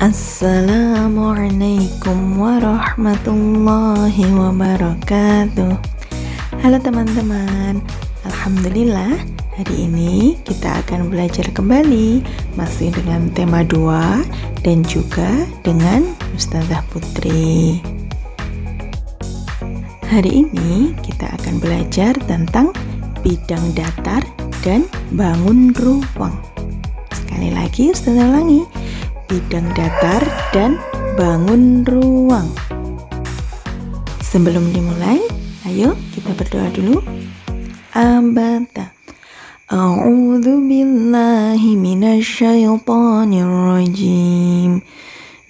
Assalamualaikum warahmatullahi wabarakatuh. Halo teman-teman, alhamdulillah hari ini kita akan belajar kembali masih dengan tema 2 dan juga dengan Ustazah Putri. Hari ini kita akan belajar tentang bidang datar dan bangun ruang. Sekali lagi Ustazah ulangi, bidang datar dan bangun ruang. Sebelum dimulai, ayo kita berdoa dulu. Abata. A'udzu billahi minasyaitonir rajim.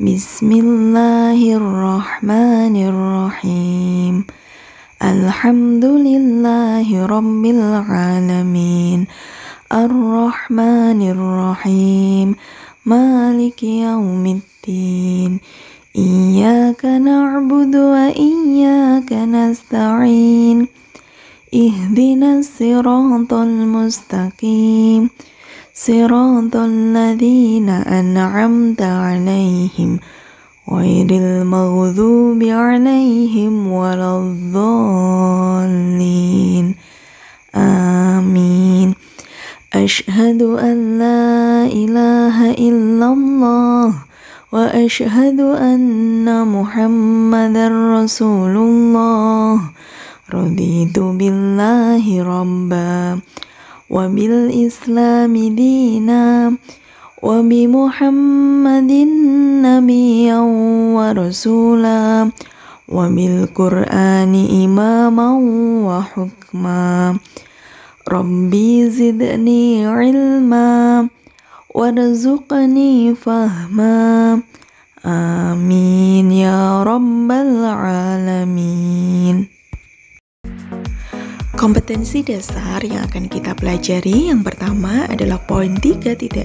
Bismillahirrahmanirrahim. Alhamdulillahi rabbil alamin. Ar-Rahmanir-Rahim. Maliki yaumiddin. Iyyaka na'budu wa iyyaka nasta'in. Ihdinas siratal mustaqim. Siratal ladzina an'amta 'alaihim ghairil maghdubi 'alaihim waladdallin. Amin. Asyhadu an la ilaha illallah wa asyhadu anna Muhammadar Rasulullah. Raditu billahi rabba wa bil islami dina wa bi Muhammadin nabiyyan wa rasula wa bil Qur'ani imaman wa hukma. Rabbi zidni ilma warzuqni fahma. Amin ya rabbal alamin. Kompetensi dasar yang akan kita pelajari yang pertama adalah poin 3.6,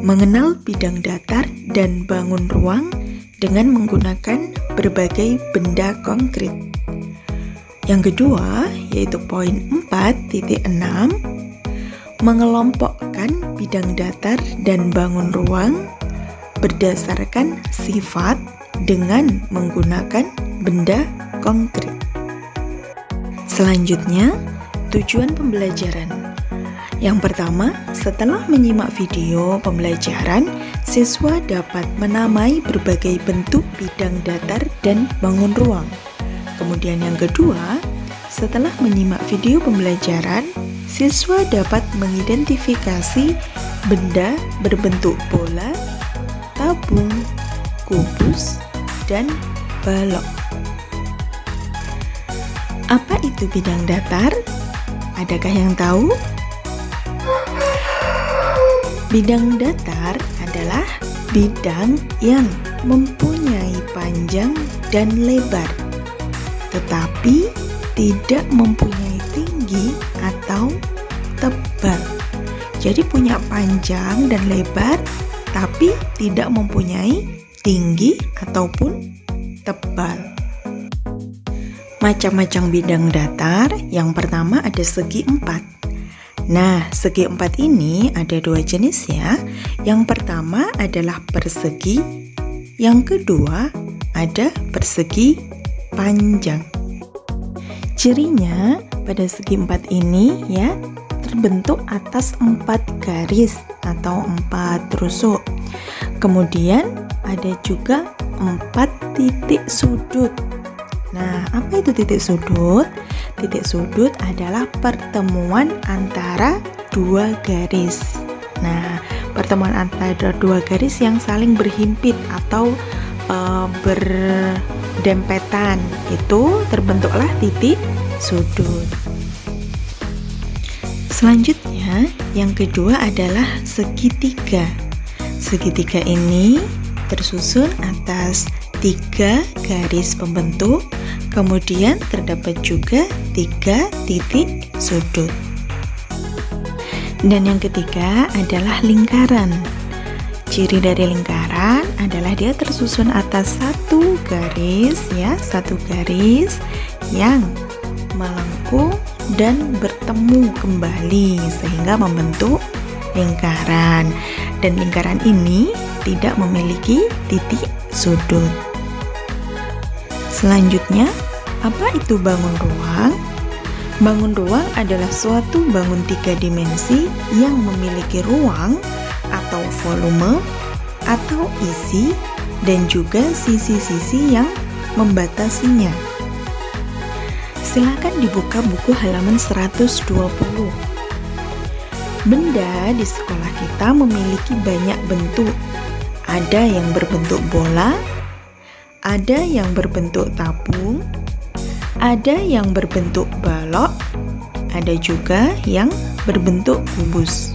mengenal bidang datar dan bangun ruang dengan menggunakan berbagai benda konkret. Yang kedua yaitu poin 4.6, mengelompokkan bidang datar dan bangun ruang berdasarkan sifat dengan menggunakan benda konkret. Selanjutnya, tujuan pembelajaran. Yang pertama, setelah menyimak video pembelajaran, siswa dapat menamai berbagai bentuk bidang datar dan bangun ruang. Kemudian yang kedua, setelah menyimak video pembelajaran, siswa dapat mengidentifikasi benda berbentuk bola, tabung, kubus, dan balok. Apa itu bidang datar? Adakah yang tahu? Bidang datar adalah bidang yang mempunyai panjang dan lebar, tetapi tidak mempunyai tinggi atau tebal. Jadi punya panjang dan lebar, tapi tidak mempunyai tinggi ataupun tebal. Macam-macam bidang datar, yang pertama ada segi empat. Nah, segi empat ini ada dua jenis ya. Yang pertama adalah persegi, yang kedua ada persegi panjang. Cirinya pada segi empat ini ya terbentuk atas 4 garis atau 4 rusuk. Kemudian ada juga 4 titik sudut. Nah, apa itu titik sudut? Titik sudut adalah pertemuan antara 2 garis. Nah, pertemuan antara 2 garis yang saling berhimpit atau berdempetan, itu terbentuklah titik sudut. Selanjutnya, yang kedua adalah segitiga. Segitiga ini tersusun atas 3 garis pembentuk, kemudian terdapat juga 3 titik sudut. Dan yang ketiga adalah lingkaran. Ciri dari lingkaran adalah dia tersusun atas 1 garis ya, 1 garis yang melengkung dan bertemu kembali sehingga membentuk lingkaran. Dan lingkaran ini tidak memiliki titik sudut. Selanjutnya, apa itu bangun ruang? Bangun ruang adalah suatu bangun 3 dimensi yang memiliki ruang atau volume atau isi dan juga sisi-sisi yang membatasinya. Silakan dibuka buku halaman 120. Benda di sekolah kita memiliki banyak bentuk. Ada yang berbentuk bola, ada yang berbentuk tabung, ada yang berbentuk balok, ada juga yang berbentuk kubus.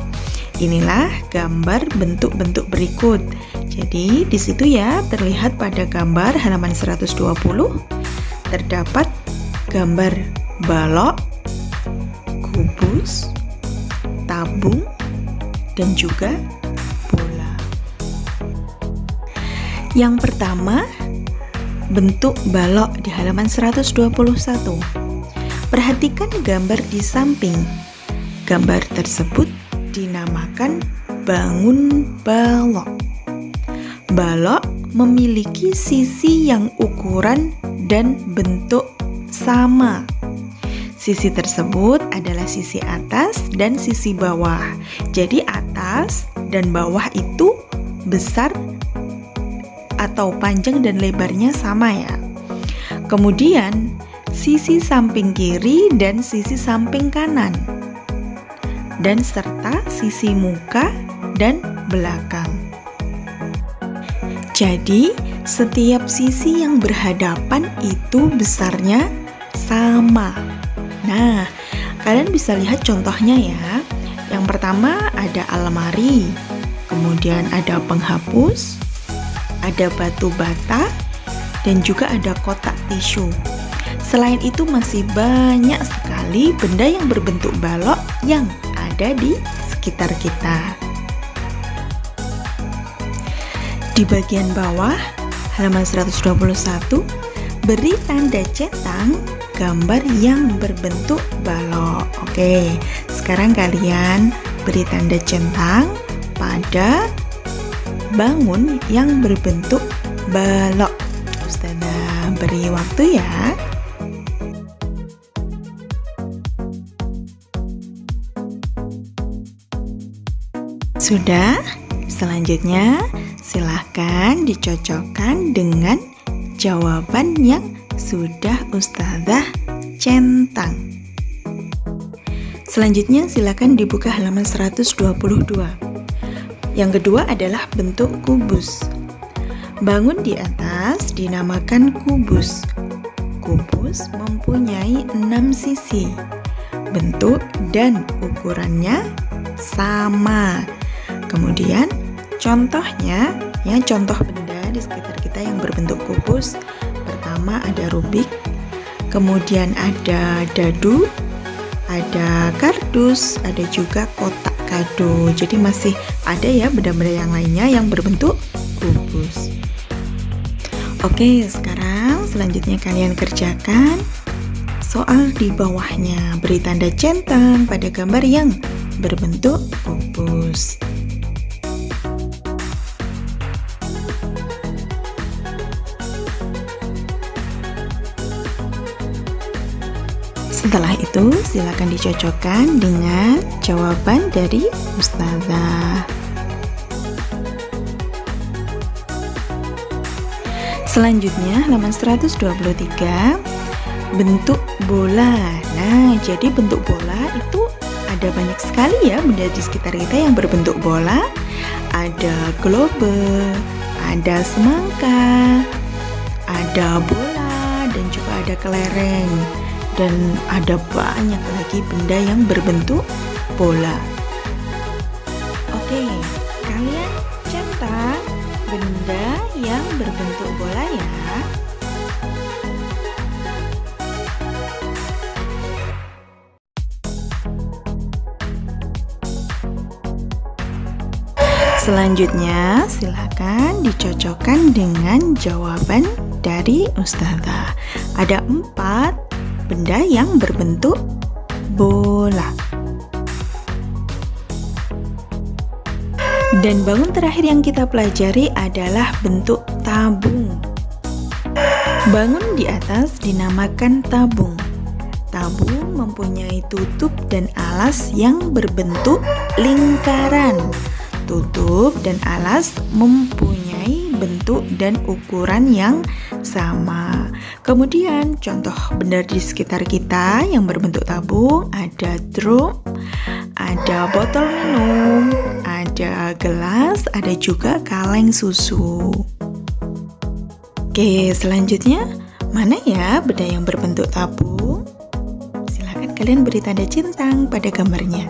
Inilah gambar bentuk-bentuk berikut. Jadi di situ ya terlihat pada gambar halaman 120 terdapat gambar balok, kubus, tabung, dan juga bola. Yang pertama, bentuk balok di halaman 121. Perhatikan gambar di samping. Gambar tersebut dinamakan bangun balok. Balok memiliki sisi yang ukuran dan bentuk sama. Sisi tersebut adalah sisi atas dan sisi bawah. Jadi atas dan bawah itu besar atau panjang dan lebarnya sama ya. Kemudian sisi samping kiri dan sisi samping kanan, dan serta sisi muka dan belakang. Jadi setiap sisi yang berhadapan itu besarnya sama. Nah, kalian bisa lihat contohnya ya. Yang pertama ada almari, kemudian ada penghapus, ada batu bata, dan juga ada kotak tisu. Selain itu masih banyak sekali benda yang berbentuk balok yang ada di sekitar kita. Di bagian bawah halaman 121 beri tanda centang gambar yang berbentuk balok. Oke, sekarang kalian beri tanda centang pada bangun yang berbentuk balok. Ustazah beri waktu ya. Sudah? Selanjutnya silahkan dicocokkan dengan jawaban yang sudah Ustazah centang. Selanjutnya silakan dibuka halaman 122. Yang kedua adalah bentuk kubus. Bangun di atas dinamakan kubus. Kubus mempunyai 6 sisi. Bentuk dan ukurannya sama. Kemudian contohnya, ya contoh benda di sekitar kita yang berbentuk kubus. Pertama ada rubik, kemudian ada dadu, ada kardus, ada juga kotak kado. Jadi masih ada ya benda-benda yang lainnya yang berbentuk kubus. Oke, sekarang selanjutnya kalian kerjakan soal di bawahnya. Beri tanda centang pada gambar yang berbentuk kubus. Setelah itu, silakan dicocokkan dengan jawaban dari Ustazah. Selanjutnya, halaman 123, bentuk bola. Nah, jadi bentuk bola itu ada banyak sekali ya benda di sekitar kita yang berbentuk bola. Ada globe, ada semangka, ada bola, dan juga ada kelereng. Dan ada banyak lagi benda yang berbentuk bola. Oke, kalian centang benda yang berbentuk bola ya. Selanjutnya, silakan dicocokkan dengan jawaban dari Ustazah. Ada 4 benda yang berbentuk bola. Dan bangun terakhir yang kita pelajari adalah bentuk tabung. Bangun di atas dinamakan tabung. Tabung mempunyai tutup dan alas yang berbentuk lingkaran. Tutup dan alas mempunyai bentuk dan ukuran yang sama. Kemudian contoh benda di sekitar kita yang berbentuk tabung ada drum, ada botol minum, ada gelas, ada juga kaleng susu. Oke, selanjutnya mana ya benda yang berbentuk tabung? Silakan kalian beri tanda centang pada gambarnya.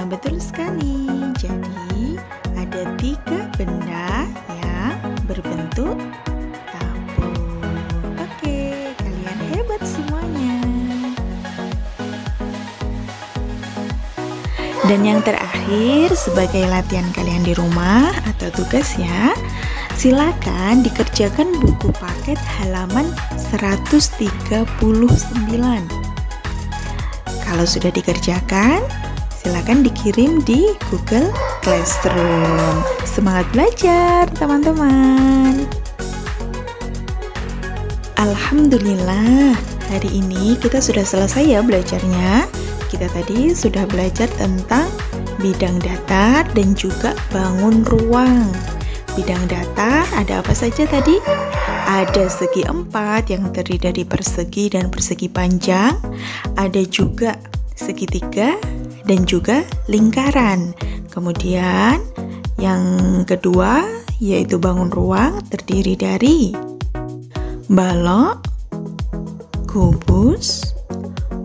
Betul sekali. Jadi ada 3 benda yang berbentuk tabung. Oke, kalian hebat semuanya. Dan yang terakhir, sebagai latihan kalian di rumah atau tugas ya, silakan dikerjakan buku paket halaman 139. Kalau sudah dikerjakan, silakan dikirim di Google Classroom. Semangat belajar, teman-teman. Alhamdulillah, hari ini kita sudah selesai ya belajarnya. Kita tadi sudah belajar tentang bidang datar dan juga bangun ruang. Bidang datar ada apa saja tadi? Ada segi 4 yang terdiri dari persegi dan persegi panjang. Ada juga segitiga dan juga lingkaran. Kemudian yang kedua yaitu bangun ruang terdiri dari balok, kubus,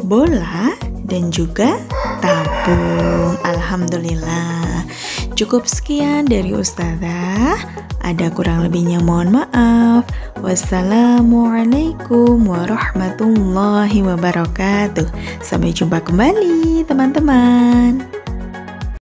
bola, dan juga tabung. Alhamdulillah. Cukup sekian dari Ustazah. Ada kurang lebihnya mohon maaf. Wassalamualaikum warahmatullahi wabarakatuh. Sampai jumpa kembali teman-teman.